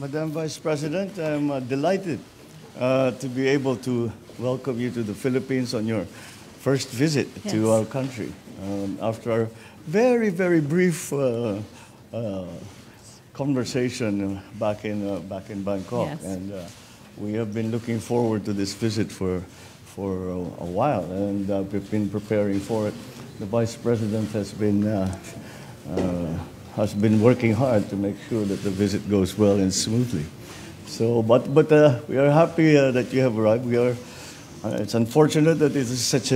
Madam Vice President, I'm delighted to be able to welcome you to the Philippines on your first visit to our country. After our very, very brief conversation back in Bangkok, Yes. and we have been looking forward to this visit for a while, and we've been preparing for it. The Vice President has been working hard to make sure that the visit goes well and smoothly. So, but we are happy that you have arrived. It's unfortunate that it is such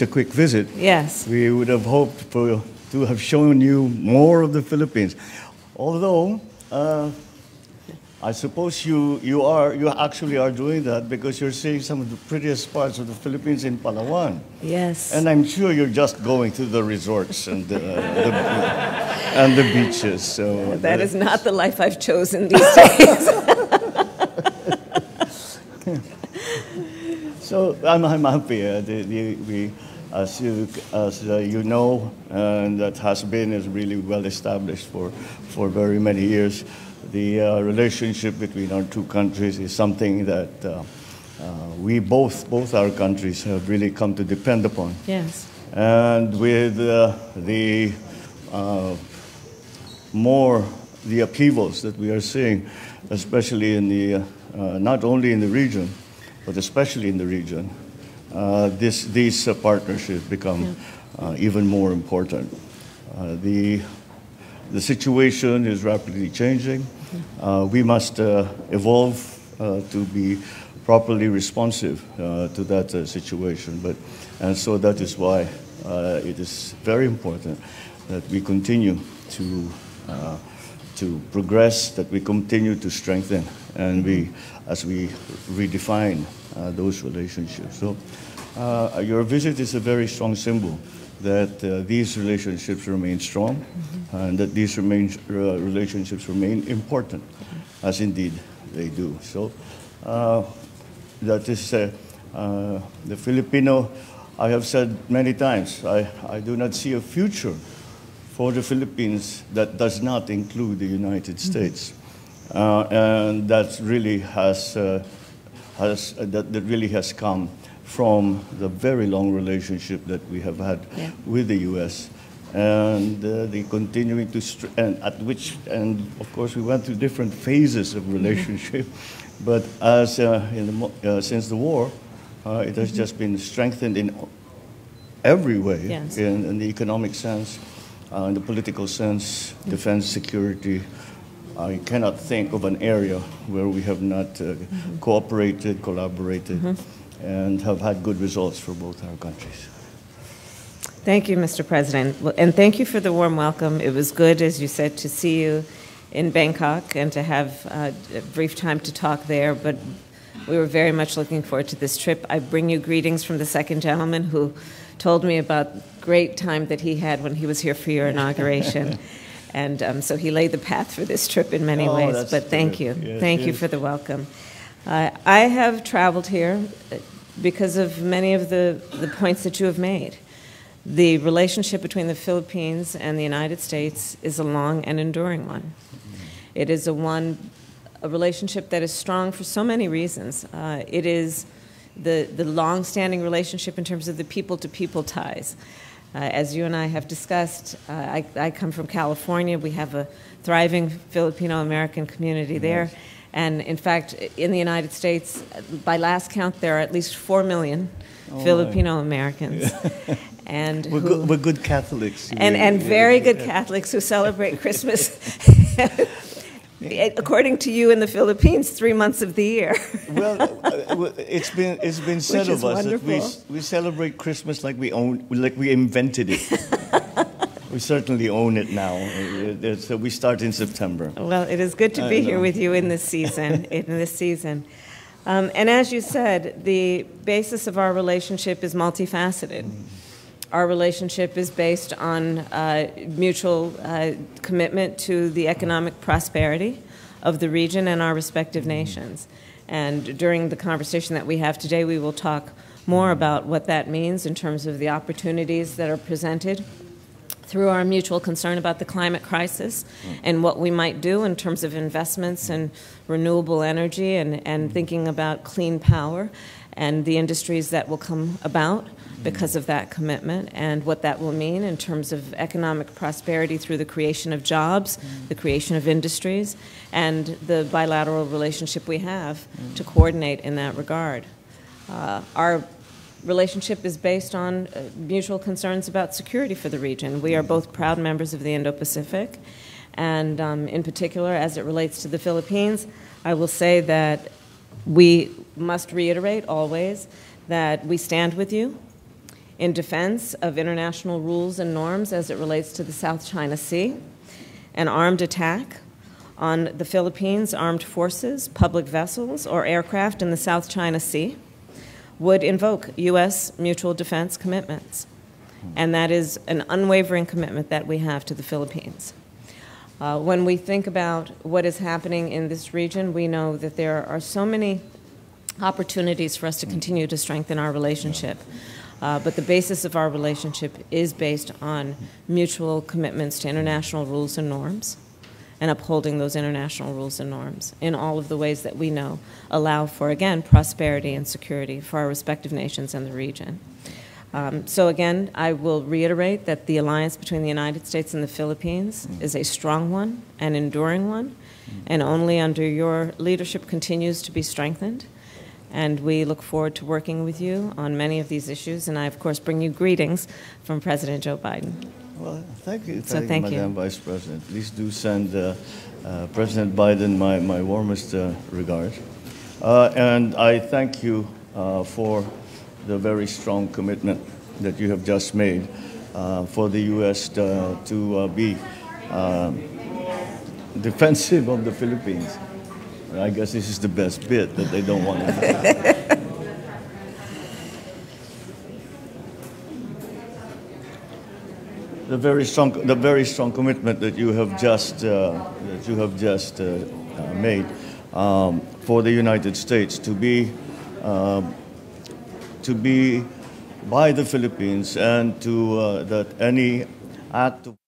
a quick visit. Yes. We would have hoped to have shown you more of the Philippines, although I suppose you actually are doing that because you're seeing some of the prettiest parts of the Philippines in Palawan. Yes. And I'm sure you're just going to the resorts and the beaches. So that is not the life I've chosen these days. So I'm happy. As you know, and that is really well established for very many years. The relationship between our two countries is something that we both our countries have really come to depend upon. Yes. And with the upheavals that we are seeing, especially in the not only in the region, but especially in the region, these partnerships become even more important. The situation is rapidly changing. We must evolve to be properly responsive to that situation. And so that is why it is very important that we continue to progress, that we continue to strengthen, and as we redefine those relationships. So your visit is a very strong symbol that these relationships remain strong, and that these relationships remain important, as indeed they do. So that is the Filipino. I have said many times, I do not see a future for the Philippines that does not include the United States, and that really has come from the very long relationship that we have had with the U.S. and the continuing to and of course we went through different phases of relationship, but as since the war, it has just been strengthened in every way, in the economic sense, in the political sense, defense, security. I cannot think of an area where we have not cooperated, collaborated, and have had good results for both our countries. Thank you, Mr. President. And thank you for the warm welcome. It was good, as you said, to see you in Bangkok and to have a brief time to talk there, but we were very much looking forward to this trip. I bring you greetings from the second gentleman who told me about the great time that he had when he was here for your inauguration. And so he laid the path for this trip in many ways. But thank you. Yes, thank you for the welcome. I have traveled here because of many of the points that you have made. The relationship between the Philippines and the United States is a long and enduring one. It is a relationship that is strong for so many reasons. It is the long-standing relationship in terms of the people-to-people ties. As you and I have discussed, I come from California. We have a thriving Filipino-American community there. And in fact, in the United States, by last count, there are at least 4 million Filipino-Americans. And we're good Catholics. And very good Catholics who celebrate Christmas, according to you in the Philippines, 3 months of the year. Well, it's been said of us that we celebrate Christmas like we invented it. We certainly own it now. So we start in September. Well, it is good to be here with you in this season. And as you said, the basis of our relationship is multifaceted. Our relationship is based on mutual commitment to the economic prosperity of the region and our respective nations. And during the conversation that we have today, we will talk more about what that means in terms of the opportunities that are presented through our mutual concern about the climate crisis and what we might do in terms of investments in renewable energy and thinking about clean power and the industries that will come about because of that commitment and what that will mean in terms of economic prosperity through the creation of jobs, the creation of industries, and the bilateral relationship we have to coordinate in that regard. Our relationship is based on mutual concerns about security for the region. We are both proud members of the Indo-Pacific, and in particular, as it relates to the Philippines, I will say that we must reiterate always that we stand with you in defense of international rules and norms as it relates to the South China Sea. An armed attack on the Philippines' armed forces, public vessels, or aircraft in the South China Sea would invoke U.S. mutual defense commitments. And that is an unwavering commitment that we have to the Philippines. When we think about what is happening in this region, we know that there are so many opportunities for us to continue to strengthen our relationship. But the basis of our relationship is based on mutual commitments to international rules and norms and upholding those international rules and norms in all of the ways that we know allow for, again, prosperity and security for our respective nations and the region. So again, I will reiterate that the alliance between the United States and the Philippines is a strong one, an enduring one, and only under your leadership continues to be strengthened. And we look forward to working with you on many of these issues. And I, of course, bring you greetings from President Joe Biden. Well, thank you, Thank you. Madam Vice President. Please do send President Biden my warmest regards. And I thank you for the very strong commitment that you have just made for the U.S. to be defensive of the Philippines. I guess this is the best bit that they don't want to do. The very strong commitment that you have just made for the United States to be by the Philippines and to that any act of